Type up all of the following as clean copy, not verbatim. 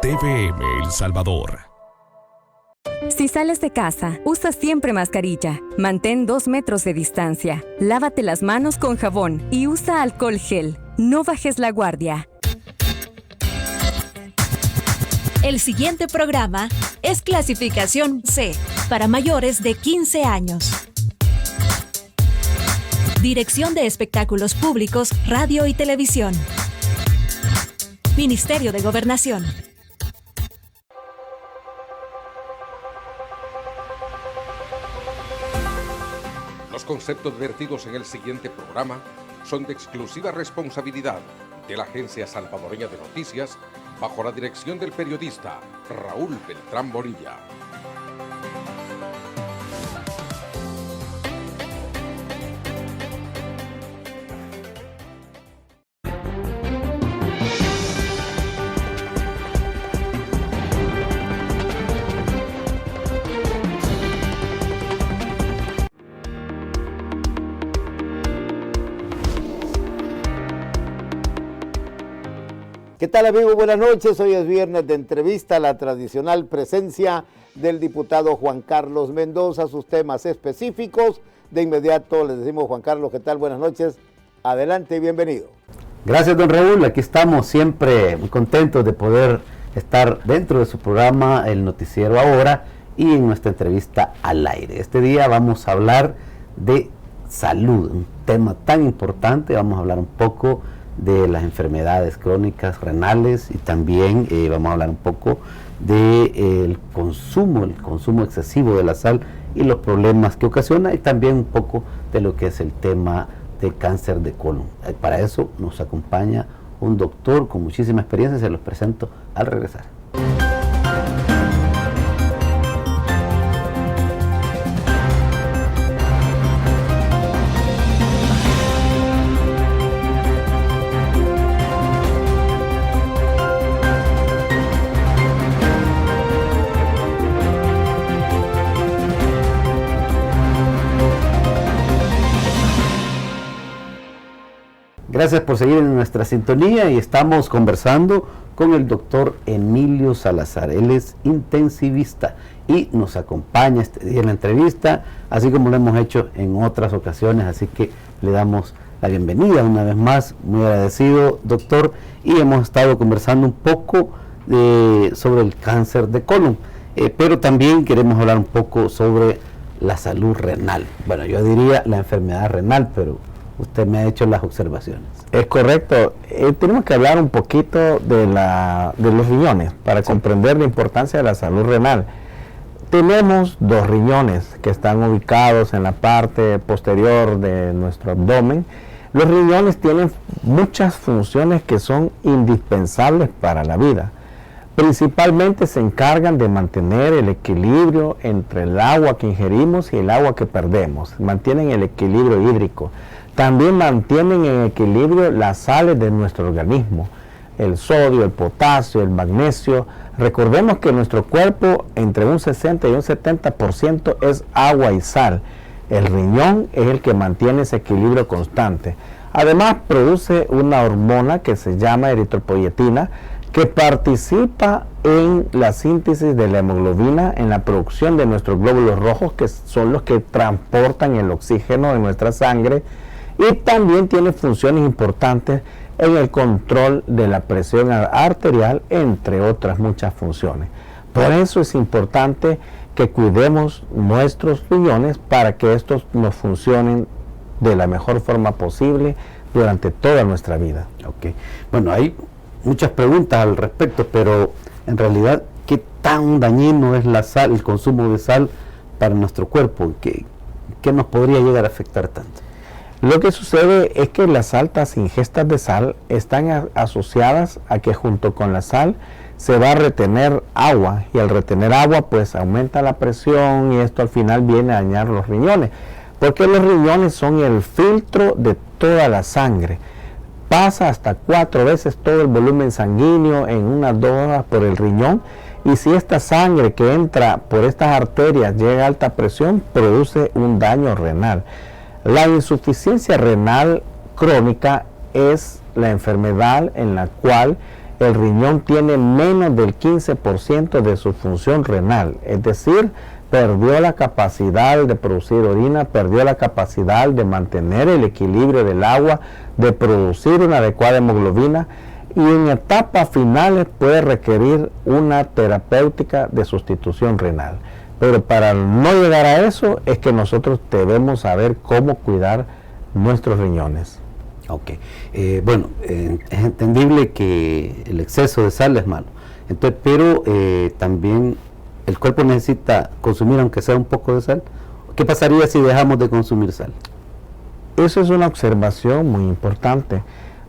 TVM El Salvador. Si sales de casa, usa siempre mascarilla. Mantén 2 metros de distancia. Lávate las manos con jabón y usa alcohol gel. No bajes la guardia. El siguiente programa es clasificación C, para mayores de 15 años. Dirección de Espectáculos Públicos, Radio y Televisión. Ministerio de Gobernación. Los conceptos vertidos en el siguiente programa son de exclusiva responsabilidad de la Agencia Salvadoreña de Noticias, bajo la dirección del periodista Raúl Beltrán Bonilla. ¿Qué tal, amigos? Buenas noches. Hoy es viernes de entrevista, la tradicional presencia del diputado Juan Carlos Mendoza, sus temas específicos. De inmediato les decimos, Juan Carlos, ¿qué tal? Buenas noches. Adelante y bienvenido. Gracias, don Raúl. Aquí estamos siempre muy contentos de poder estar dentro de su programa, el Noticiero Ahora, y en nuestra entrevista al aire. Este día vamos a hablar de salud, un tema tan importante. Vamos a hablar un poco de las enfermedades crónicas renales y también vamos a hablar un poco del consumo excesivo de la sal y los problemas que ocasiona, y también un poco de lo que es el tema de cáncer de colon. Para eso nos acompaña un doctor con muchísima experiencia, se los presento al regresar. Gracias por seguir en nuestra sintonía y estamos conversando con el doctor Emilio Salazar. Él es intensivista y nos acompaña este día en la entrevista, así como lo hemos hecho en otras ocasiones, así que le damos la bienvenida una vez más. Muy agradecido, doctor, y hemos estado conversando un poco sobre el cáncer de colon, pero también queremos hablar un poco sobre la salud renal. Bueno, yo diría la enfermedad renal, pero usted me ha hecho las observaciones. Es correcto. Tenemos que hablar un poquito de los riñones para comprender la importancia de la salud renal. Tenemos 2 riñones que están ubicados en la parte posterior de nuestro abdomen. Los riñones tienen muchas funciones que son indispensables para la vida. Principalmente se encargan de mantener el equilibrio entre el agua que ingerimos y el agua que perdemos. Mantienen el equilibrio hídrico. También mantienen en equilibrio las sales de nuestro organismo, el sodio, el potasio, el magnesio. Recordemos que nuestro cuerpo entre un 60 y un 70% es agua y sal. El riñón es el que mantiene ese equilibrio constante. Además produce una hormona que se llama eritropoyetina, que participa en la síntesis de la hemoglobina, en la producción de nuestros glóbulos rojos, que son los que transportan el oxígeno en nuestra sangre, y también tiene funciones importantes en el control de la presión arterial, entre otras muchas funciones. Por eso es importante que cuidemos nuestros riñones para que estos nos funcionen de la mejor forma posible durante toda nuestra vida. Ok. Bueno, hay muchas preguntas al respecto, pero en realidad, ¿qué tan dañino es la sal, el consumo de sal para nuestro cuerpo? ¿Qué nos podría llegar a afectar tanto? Lo que sucede es que las altas ingestas de sal están asociadas a que junto con la sal se va a retener agua, y al retener agua pues aumenta la presión, y esto al final viene a dañar los riñones, porque los riñones son el filtro de toda la sangre. Pasa hasta 4 veces todo el volumen sanguíneo en unas 2 horas por el riñón, y si esta sangre que entra por estas arterias llega a alta presión, produce un daño renal. La insuficiencia renal crónica es la enfermedad en la cual el riñón tiene menos del 15% de su función renal, es decir, perdió la capacidad de producir orina, perdió la capacidad de mantener el equilibrio del agua, de producir una adecuada hemoglobina, y en etapas finales puede requerir una terapéutica de sustitución renal. Pero para no llegar a eso es que nosotros debemos saber cómo cuidar nuestros riñones. Ok, bueno, es entendible que el exceso de sal es malo, entonces, pero también el cuerpo necesita consumir aunque sea un poco de sal. ¿Qué pasaría si dejamos de consumir sal? Eso es una observación muy importante,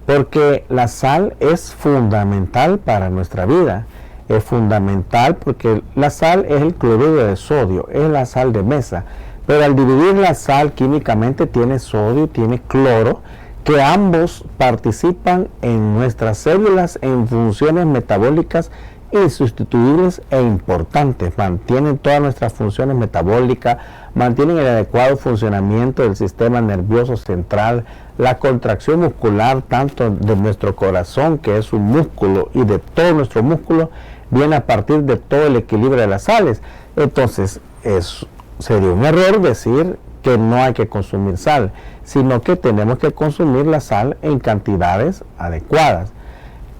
porque la sal es fundamental para nuestra vida. Es fundamental porque la sal es el cloruro de sodio, es la sal de mesa, pero al dividir la sal químicamente tiene sodio, tiene cloro, que ambos participan en nuestras células en funciones metabólicas insustituibles e importantes. Mantienen todas nuestras funciones metabólicas, mantienen el adecuado funcionamiento del sistema nervioso central, la contracción muscular tanto de nuestro corazón, que es un músculo, y de todo nuestro músculo, viene a partir de todo el equilibrio de las sales. Entonces, sería un error decir que no hay que consumir sal, sino que tenemos que consumir la sal en cantidades adecuadas.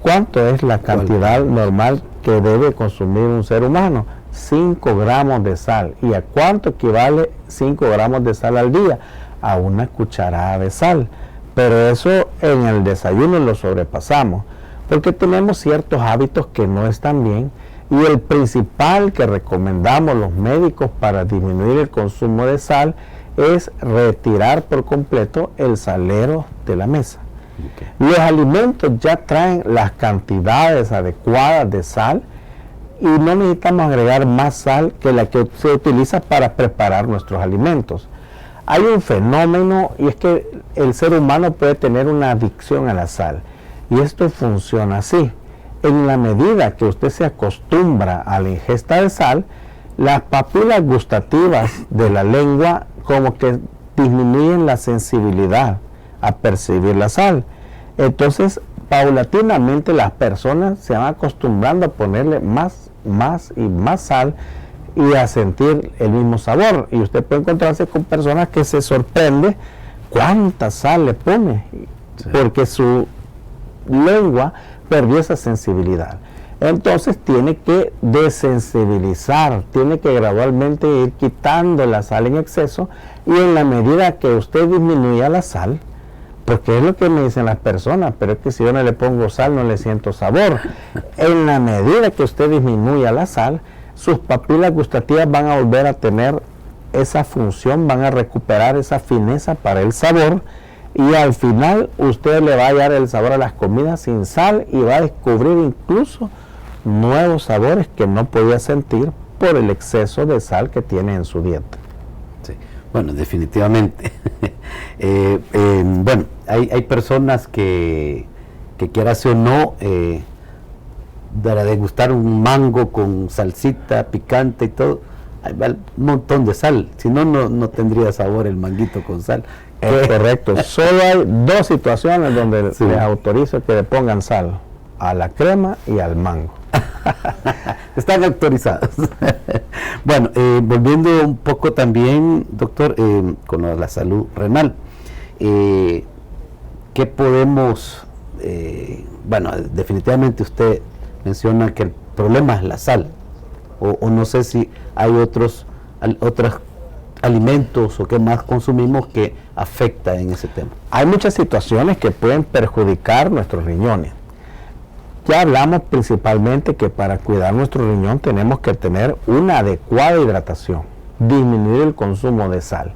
¿Cuánto es la cantidad normal que debe consumir un ser humano? 5 gramos de sal. ¿Y a cuánto equivale 5 gramos de sal al día? A una cucharada de sal. Pero eso en el desayuno lo sobrepasamos, porque tenemos ciertos hábitos que no están bien, y el principal que recomendamos los médicos para disminuir el consumo de sal es retirar por completo el salero de la mesa. Okay. Los alimentos ya traen las cantidades adecuadas de sal y no necesitamos agregar más sal que la que se utiliza para preparar nuestros alimentos. Hay un fenómeno, y es que el ser humano puede tener una adicción a la sal, y esto funciona así. En la medida que usted se acostumbra a la ingesta de sal, las papilas gustativas de la lengua como que disminuyen la sensibilidad a percibir la sal. Entonces, paulatinamente las personas se van acostumbrando a ponerle más y más sal y a sentir el mismo sabor. Y usted puede encontrarse con personas que se sorprende cuánta sal le pone, sí, porque su lengua perdió esa sensibilidad. Entonces tiene que desensibilizar, tiene que gradualmente ir quitando la sal en exceso, y en la medida que usted disminuya la sal, porque es lo que me dicen las personas, pero es que si yo no le pongo sal no le siento sabor. En la medida que usted disminuya la sal, sus papilas gustativas van a volver a tener esa función, van a recuperar esa fineza para el sabor, y al final usted le va a hallar el sabor a las comidas sin sal y va a descubrir incluso nuevos sabores que no podía sentir por el exceso de sal que tiene en su dieta. Sí, bueno, definitivamente. Bueno, hay personas que quieras o no, para degustar un mango con salsita picante y todo, hay un montón de sal, si no, no tendría sabor el manguito con sal. Es correcto, solo hay 2 situaciones donde sí, les autorizo que le pongan sal: a la crema y al mango. Están autorizados. Bueno, volviendo un poco también, doctor, con la salud renal, ¿qué podemos, bueno, definitivamente usted menciona que el problema es la sal, o no sé si hay otros alimentos o qué más consumimos que afecta en ese tema? Hay muchas situaciones que pueden perjudicar nuestros riñones. Ya hablamos principalmente que para cuidar nuestro riñón tenemos que tener una adecuada hidratación, disminuir el consumo de sal.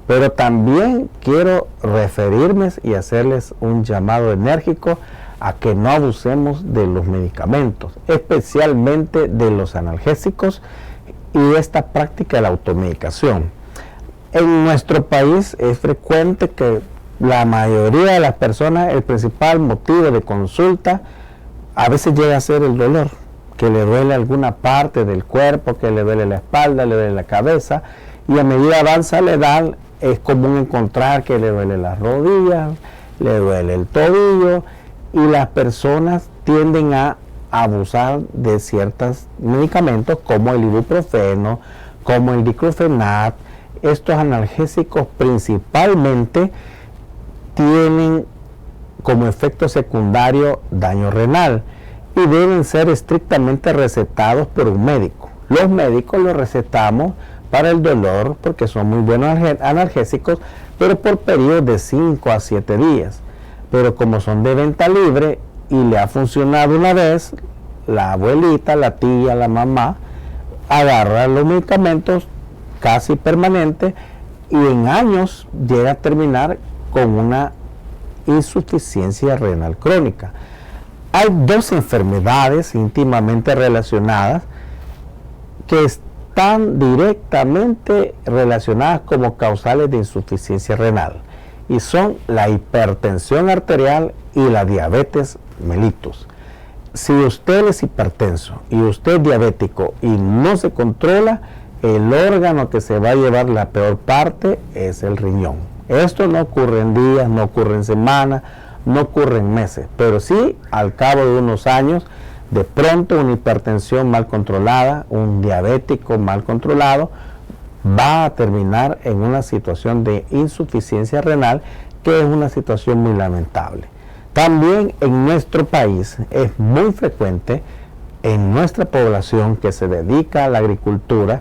Pero también quiero referirme y hacerles un llamado enérgico a que no abusemos de los medicamentos, especialmente de los analgésicos y esta práctica de la automedicación. En nuestro país es frecuente que la mayoría de las personas, el principal motivo de consulta a veces llega a ser el dolor, que le duele alguna parte del cuerpo, que le duele la espalda, le duele la cabeza, y a medida avanza la edad es común encontrar que le duele las rodillas, le duele el tobillo, y las personas tienden a abusar de ciertos medicamentos como el ibuprofeno, como el diclofenac. Estos analgésicos principalmente tienen como efecto secundario daño renal y deben ser estrictamente recetados por un médico. Los médicos los recetamos para el dolor porque son muy buenos analgésicos, pero por periodos de 5 a 7 días. Pero como son de venta libre y le ha funcionado una vez, la abuelita, la tía, la mamá agarra los medicamentos casi permanentes y en años llega a terminar con una insuficiencia renal crónica. Hay dos enfermedades íntimamente relacionadas que están directamente relacionadas como causales de insuficiencia renal y son la hipertensión arterial y la diabetes mellitus. Si usted es hipertenso y usted es diabético y no se controla, el órgano que se va a llevar la peor parte es el riñón. Esto no ocurre en días, no ocurre en semanas, no ocurre en meses, pero sí al cabo de unos años, de pronto una hipertensión mal controlada, un diabético mal controlado, va a terminar en una situación de insuficiencia renal, que es una situación muy lamentable. También en nuestro país es muy frecuente, en nuestra población que se dedica a la agricultura,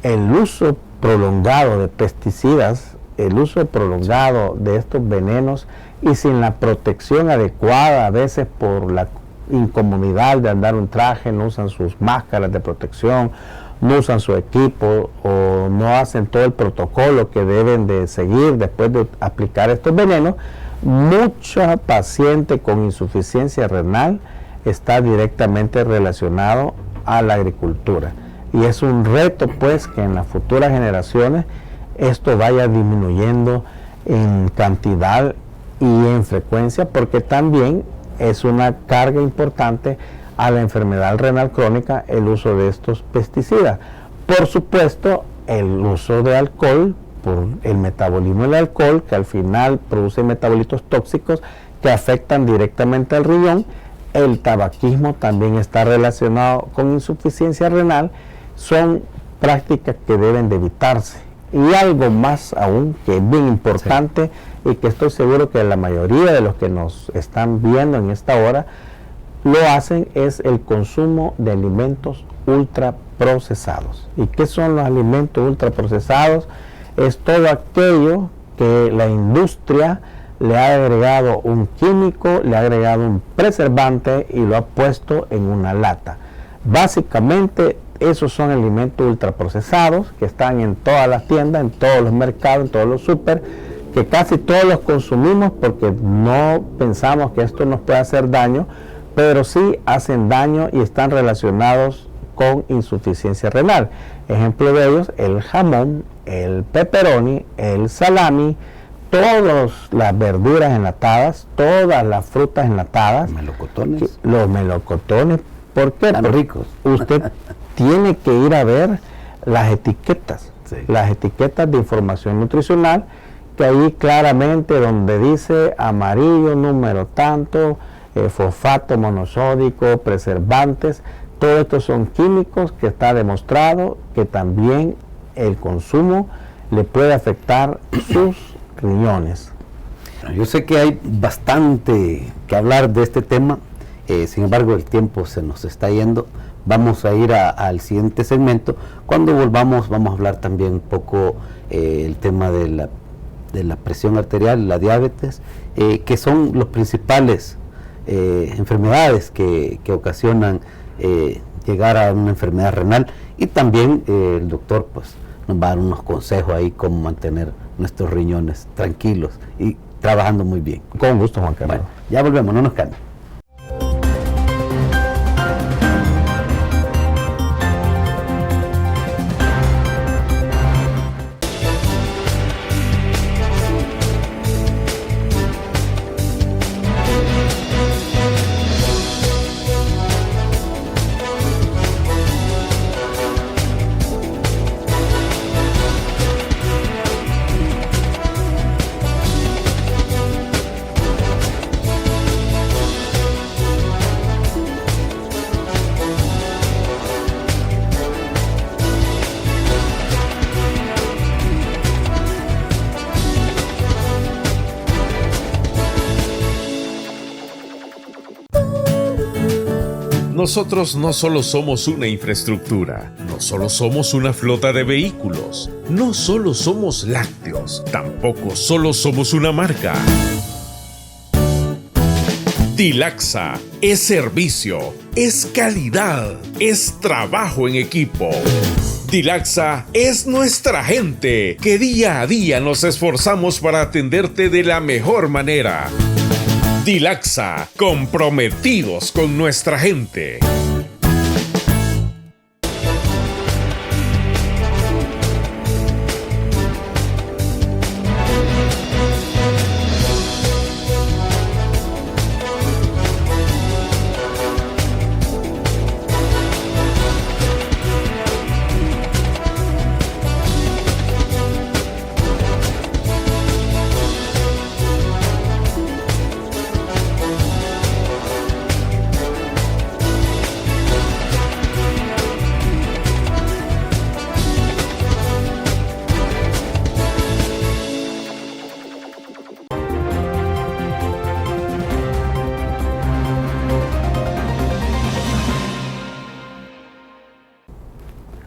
el uso prolongado de pesticidas, el uso prolongado de estos venenos y sin la protección adecuada, a veces por la incomodidad de andar un traje, no usan sus máscaras de protección, no usan su equipo o no hacen todo el protocolo que deben de seguir después de aplicar estos venenos. Mucha paciente con insuficiencia renal está directamente relacionado a la agricultura y es un reto pues que en las futuras generaciones esto vaya disminuyendo en cantidad y en frecuencia, porque también es una carga importante a la enfermedad renal crónica el uso de estos pesticidas. Por supuesto, el uso de alcohol, por el metabolismo del alcohol, que al final produce metabolitos tóxicos que afectan directamente al riñón. El tabaquismo también está relacionado con insuficiencia renal. Son prácticas que deben de evitarse. Y algo más aún que es bien importante, sí, y que estoy seguro que la mayoría de los que nos están viendo en esta hora lo hacen, es el consumo de alimentos ultraprocesados. ¿Y qué son los alimentos ultraprocesados? Es todo aquello que la industria le ha agregado un químico, le ha agregado un preservante y lo ha puesto en una lata. Básicamente esos son alimentos ultraprocesados que están en todas las tiendas, en todos los mercados, en todos los súper, que casi todos los consumimos porque no pensamos que esto nos puede hacer daño, pero sí hacen daño y están relacionados con insuficiencia renal. Ejemplo de ellos, el jamón, el pepperoni, el salami, todas las verduras enlatadas, todas las frutas enlatadas. Melocotones. Los melocotones. ¿Por qué? Están ricos. Usted tiene que ir a ver las etiquetas, sí, las etiquetas de información nutricional, que ahí claramente donde dice amarillo, número tanto, fosfato monosódico, preservantes, todo esto son químicos que está demostrado que también el consumo le puede afectar sus riñones. Yo sé que hay bastante que hablar de este tema, sin embargo el tiempo se nos está yendo. Vamos a ir al siguiente segmento. Cuando volvamos vamos a hablar también un poco el tema de la presión arterial, la diabetes, que son los principales enfermedades que ocasionan llegar a una enfermedad renal, y también el doctor pues nos va a dar unos consejos ahí cómo mantener nuestros riñones tranquilos y trabajando muy bien. Con gusto, Juan Carlos. Bueno, ya volvemos, no nos cambien. Nosotros no solo somos una infraestructura, no solo somos una flota de vehículos, no solo somos lácteos, tampoco solo somos una marca. Dilaxa es servicio, es calidad, es trabajo en equipo. Dilaxa es nuestra gente, que día a día nos esforzamos para atenderte de la mejor manera. Dilaxa, comprometidos con nuestra gente.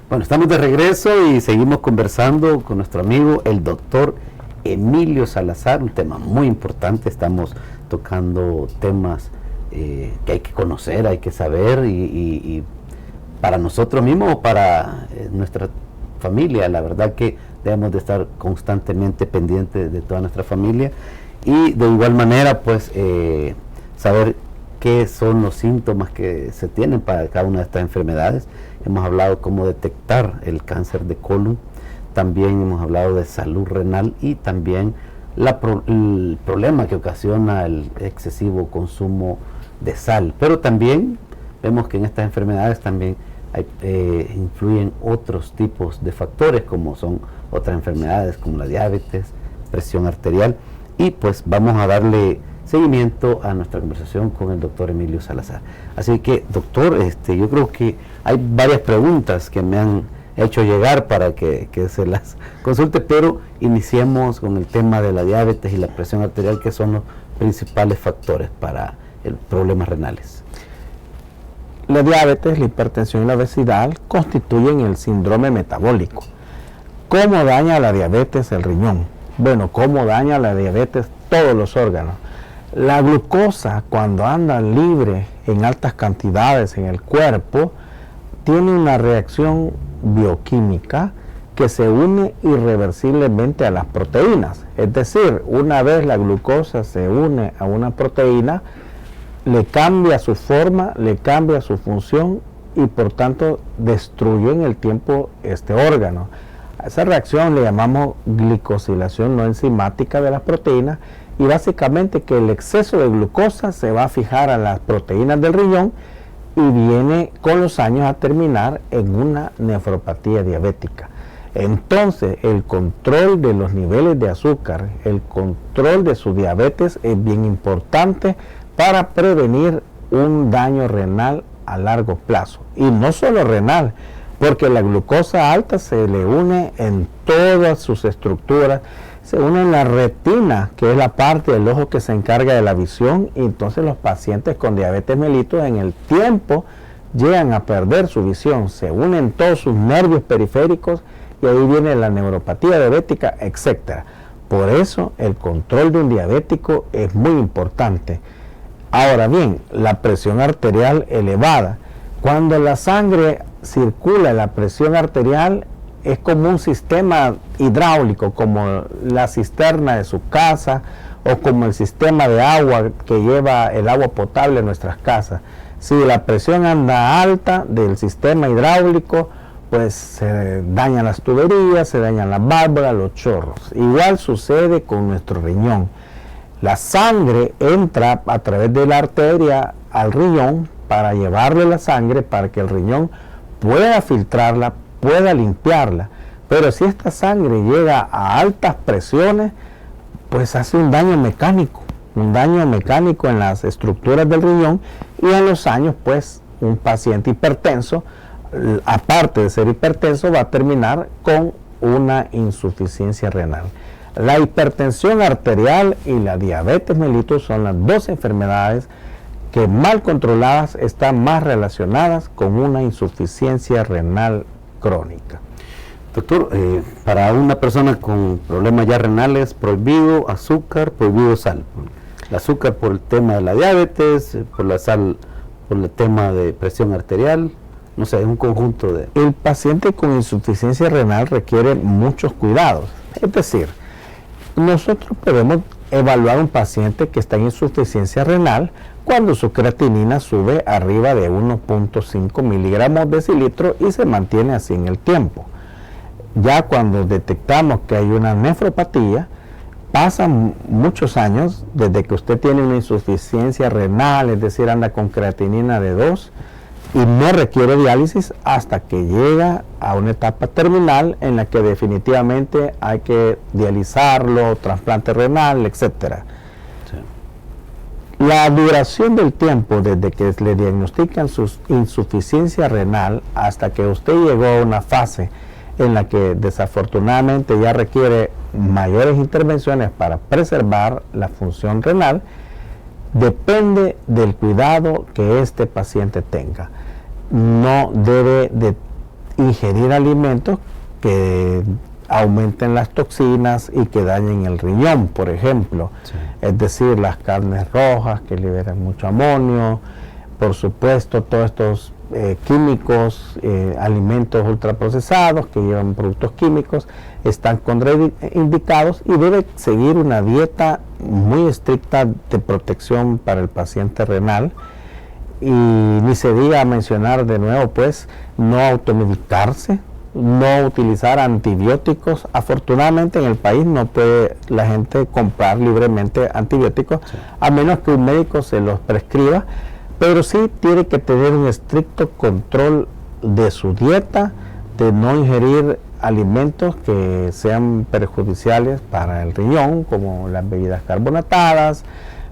Bueno, estamos de regreso y seguimos conversando con nuestro amigo, el doctor Emilio Salazar, un tema muy importante. Estamos tocando temas que hay que conocer, hay que saber, y para nosotros mismos o para nuestra familia, la verdad que debemos de estar constantemente pendientes de toda nuestra familia, y de igual manera pues saber qué son los síntomas que se tienen para cada una de estas enfermedades. Hemos hablado cómo detectar el cáncer de colon, también hemos hablado de salud renal y también el problema que ocasiona el excesivo consumo de sal. Pero también vemos que en estas enfermedades también influyen otros tipos de factores, como son otras enfermedades como la diabetes, presión arterial, y pues vamos a darle seguimiento a nuestra conversación con el doctor Emilio Salazar. Así que, doctor, yo creo que hay varias preguntas que me han hecho llegar para que se las consulte, pero iniciemos con el tema de la diabetes y la presión arterial, que son los principales factores para problemas renales. La diabetes, la hipertensión y la obesidad constituyen el síndrome metabólico. ¿Cómo daña la diabetes el riñón? Bueno, ¿cómo daña la diabetes todos los órganos? La glucosa, cuando anda libre en altas cantidades en el cuerpo, tiene una reacción bioquímica que se une irreversiblemente a las proteínas. Es decir, una vez la glucosa se une a una proteína, le cambia su forma, le cambia su función y por tanto destruye en el tiempo este órgano. A esa reacción le llamamos glicosilación no enzimática de las proteínas, y básicamente que el exceso de glucosa se va a fijar a las proteínas del riñón y viene con los años a terminar en una nefropatía diabética. Entonces, el control de los niveles de azúcar, el control de su diabetes es bien importante para prevenir un daño renal a largo plazo. Y no solo renal, porque la glucosa alta se le une en todas sus estructuras, se une en la retina, que es la parte del ojo que se encarga de la visión, y entonces los pacientes con diabetes mellitus en el tiempo llegan a perder su visión, se unen todos sus nervios periféricos y ahí viene la neuropatía diabética, etc. Por eso el control de un diabético es muy importante. Ahora bien, la presión arterial elevada. Cuando la sangre circula, la presión arterial es como un sistema hidráulico, como la cisterna de su casa o como el sistema de agua que lleva el agua potable a nuestras casas. Si la presión anda alta del sistema hidráulico, pues se dañan las tuberías, se dañan las válvulas, los chorros. Igual sucede con nuestro riñón. La sangre entra a través de la arteria al riñón para llevarle la sangre para que el riñón pueda filtrarla, pueda limpiarla, pero si esta sangre llega a altas presiones, pues hace un daño mecánico en las estructuras del riñón, y a los años pues un paciente hipertenso, aparte de ser hipertenso, va a terminar con una insuficiencia renal. La hipertensión arterial y la diabetes mellitus son las dos enfermedades que mal controladas están más relacionadas con una insuficiencia renal crónica. Doctor, para una persona con problemas ya renales, prohibido azúcar, prohibido sal. El azúcar por el tema de la diabetes, por la sal por el tema de presión arterial, no sé, es un conjunto de... El paciente con insuficiencia renal requiere muchos cuidados. Es decir, nosotros podemos evaluar un paciente que está en insuficiencia renal cuando su creatinina sube arriba de 1.5 miligramos decilitro y se mantiene así en el tiempo. Ya cuando detectamos que hay una nefropatía, pasan muchos años desde que usted tiene una insuficiencia renal, es decir, anda con creatinina de 2 y no requiere diálisis hasta que llega a una etapa terminal en la que definitivamente hay que dializarlo, trasplante renal, etcétera. Sí. La duración del tiempo desde que le diagnostican su insuficiencia renal hasta que usted llegó a una fase en la que desafortunadamente ya requiere mayores intervenciones para preservar la función renal, depende del cuidado que este paciente tenga. No debe de ingerir alimentos que aumenten las toxinas y que dañen el riñón, por ejemplo. Sí. Es decir, las carnes rojas que liberan mucho amonio, por supuesto, todos estos químicos, alimentos ultraprocesados que llevan productos químicos, están contraindicados y debe seguir una dieta muy estricta de protección para el paciente renal. Y ni se diga mencionar de nuevo, pues, no automedicarse, no utilizar antibióticos. Afortunadamente en el país no puede la gente comprar libremente antibióticos, sí, a menos que un médico se los prescriba, pero sí tiene que tener un estricto control de su dieta, de no ingerir alimentos que sean perjudiciales para el riñón, como las bebidas carbonatadas,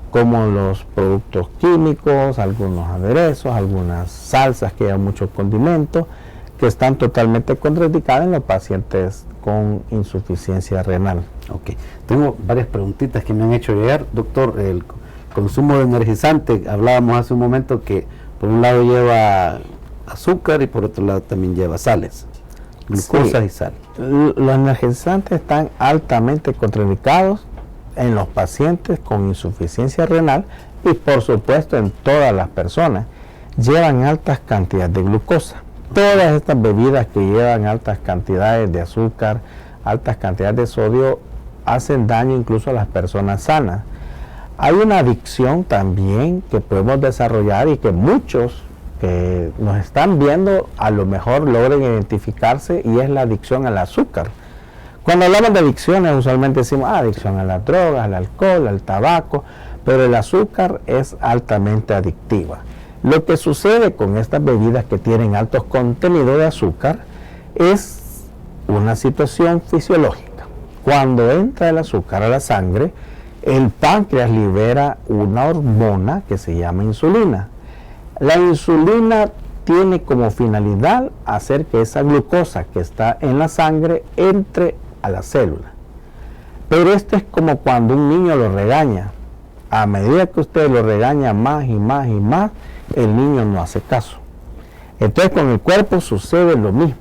como los productos químicos, algunos aderezos, algunas salsas que llevan mucho condimento, que están totalmente contraindicadas en los pacientes con insuficiencia renal. Ok, tengo varias preguntitas que me han hecho llegar. Doctor, el consumo de energizante, hablábamos hace un momento que por un lado lleva azúcar y por otro lado también lleva sales, glucosa, sí, y sal. Los energizantes están altamente contraindicados en los pacientes con insuficiencia renal y por supuesto en todas las personas. Llevan altas cantidades de glucosa. Todas estas bebidas que llevan altas cantidades de azúcar, altas cantidades de sodio, hacen daño incluso a las personas sanas. Hay una adicción también que podemos desarrollar y que muchos que nos están viendo a lo mejor logren identificarse, y es la adicción al azúcar. Cuando hablamos de adicciones usualmente decimos adicción a las drogas, al alcohol, al tabaco, pero el azúcar es altamente adictiva. Lo que sucede con estas bebidas que tienen altos contenidos de azúcar es una situación fisiológica. Cuando entra el azúcar a la sangre, el páncreas libera una hormona que se llama insulina. La insulina tiene como finalidad hacer que esa glucosa que está en la sangre entre a la célula. Pero esto es como cuando un niño lo regaña. A medida que usted lo regaña más y más y más, el niño no hace caso. Entonces con el cuerpo sucede lo mismo.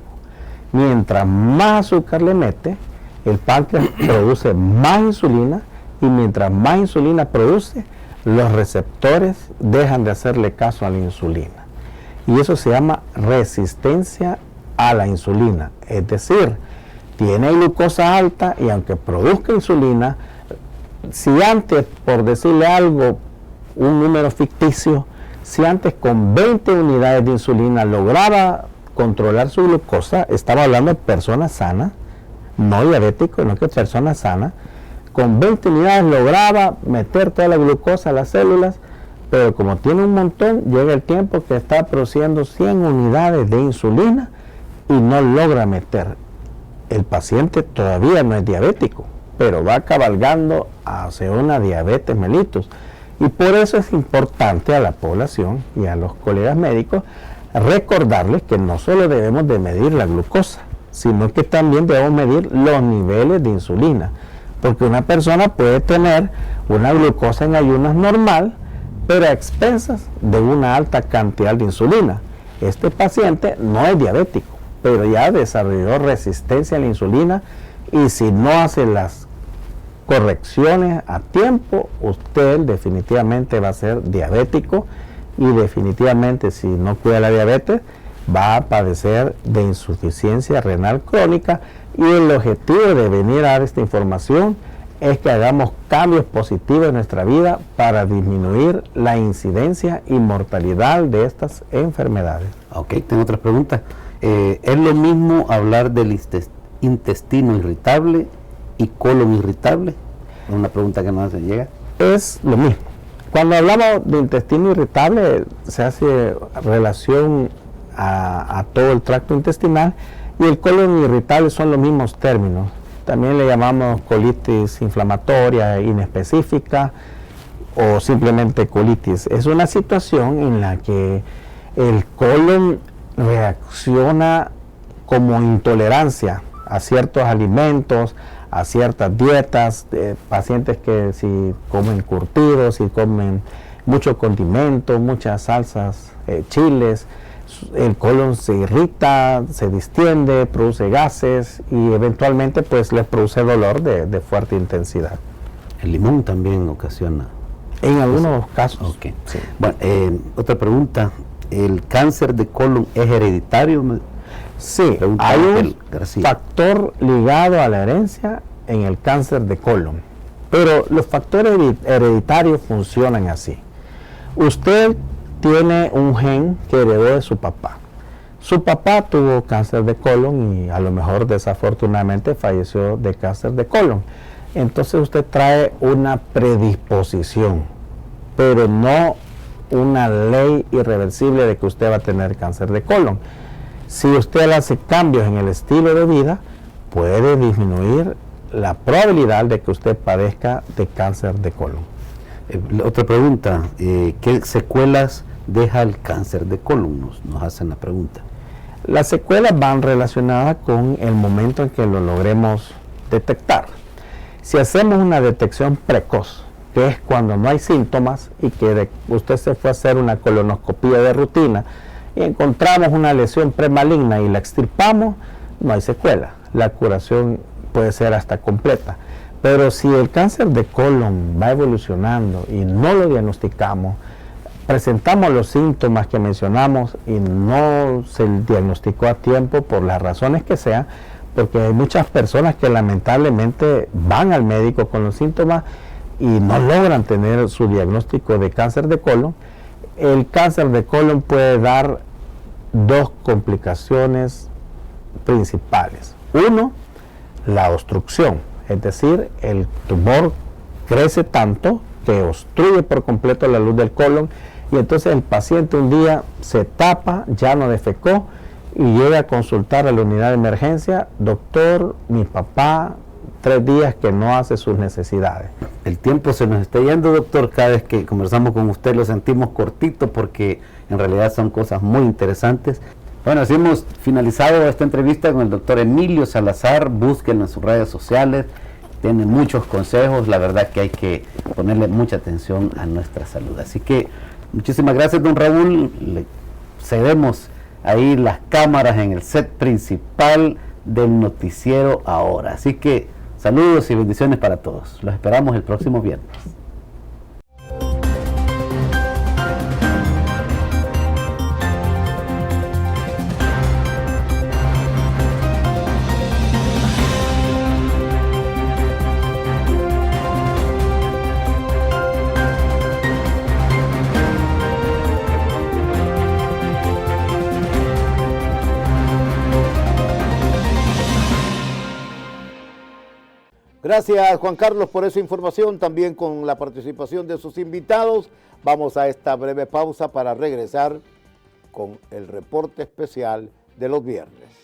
Mientras más azúcar le mete, el páncreas produce más insulina, y mientras más insulina produce, los receptores dejan de hacerle caso a la insulina. Y eso se llama resistencia a la insulina. Es decir, tiene glucosa alta y aunque produzca insulina, si antes, por decirle algo, un número ficticio, si antes con 20 unidades de insulina lograba controlar su glucosa, estaba hablando de personas sanas, no diabéticos, sino que personas sanas, con 20 unidades lograba meter toda la glucosa a las células, pero como tiene un montón, llega el tiempo que está produciendo 100 unidades de insulina y no logra meter. El paciente todavía no es diabético, pero va cabalgando hacia una diabetes mellitus. Y por eso es importante a la población y a los colegas médicos recordarles que no solo debemos de medir la glucosa, sino que también debemos medir los niveles de insulina. Porque una persona puede tener una glucosa en ayunas normal, pero a expensas de una alta cantidad de insulina. Este paciente no es diabético, pero ya desarrolló resistencia a la insulina, y si no hace las correcciones a tiempo, usted definitivamente va a ser diabético, y definitivamente si no cuida la diabetes va a padecer de insuficiencia renal crónica. Y el objetivo de venir a dar esta información es que hagamos cambios positivos en nuestra vida para disminuir la incidencia y mortalidad de estas enfermedades. Ok, tengo otra pregunta. ¿Es lo mismo hablar del intestino irritable y colon irritable? Es una pregunta que nos llega. Es lo mismo. Cuando hablamos de intestino irritable, se hace relación a todo el tracto intestinal, y el colon irritable son los mismos términos. También le llamamos colitis inflamatoria inespecífica o simplemente colitis. Es una situación en la que el colon reacciona como intolerancia a ciertos alimentos, a ciertas dietas, pacientes que si comen curtidos, si comen mucho condimento, muchas salsas, chiles, el colon se irrita, se distiende, produce gases y eventualmente pues les produce dolor de fuerte intensidad. El limón también ocasiona. En algunos casos. Okay. Sí. Bueno, otra pregunta, ¿el cáncer de colon es hereditario? Sí, hay un factor ligado a la herencia en el cáncer de colon, pero los factores hereditarios funcionan así. Usted tiene un gen que heredó de su papá. Su papá tuvo cáncer de colon y a lo mejor desafortunadamente falleció de cáncer de colon. Entonces usted trae una predisposición, pero no una ley irreversible de que usted va a tener cáncer de colon. Si usted hace cambios en el estilo de vida, puede disminuir la probabilidad de que usted padezca de cáncer de colon. Otra pregunta, ¿qué secuelas deja el cáncer de colon? Nos hacen la pregunta. Las secuelas van relacionadas con el momento en que lo logremos detectar. Si hacemos una detección precoz, que es cuando no hay síntomas y que usted se fue a hacer una colonoscopía de rutina y encontramos una lesión premaligna y la extirpamos, no hay secuela. La curación puede ser hasta completa. Pero si el cáncer de colon va evolucionando y no lo diagnosticamos, presentamos los síntomas que mencionamos y no se diagnosticó a tiempo por las razones que sean, porque hay muchas personas que lamentablemente van al médico con los síntomas y no logran tener su diagnóstico de cáncer de colon. El cáncer de colon puede dar dos complicaciones principales. Uno, la obstrucción, es decir, el tumor crece tanto que obstruye por completo la luz del colon y entonces el paciente un día se tapa, ya no defecó y llega a consultar a la unidad de emergencia: doctor, mi papá 3 días que no hace sus necesidades. El tiempo se nos está yendo, doctor. Cada vez que conversamos con usted lo sentimos cortito porque en realidad son cosas muy interesantes. Bueno, así hemos finalizado esta entrevista con el doctor Emilio Salazar. Búsquenlo en sus redes sociales, tiene muchos consejos. La verdad que hay que ponerle mucha atención a nuestra salud. Así que muchísimas gracias, don Raúl. Le cedemos ahí las cámaras en el set principal del noticiero ahora. Así que saludos y bendiciones para todos. Los esperamos el próximo viernes. Gracias, Juan Carlos, por esa información, también con la participación de sus invitados. Vamos a esta breve pausa para regresar con el reporte especial de los viernes.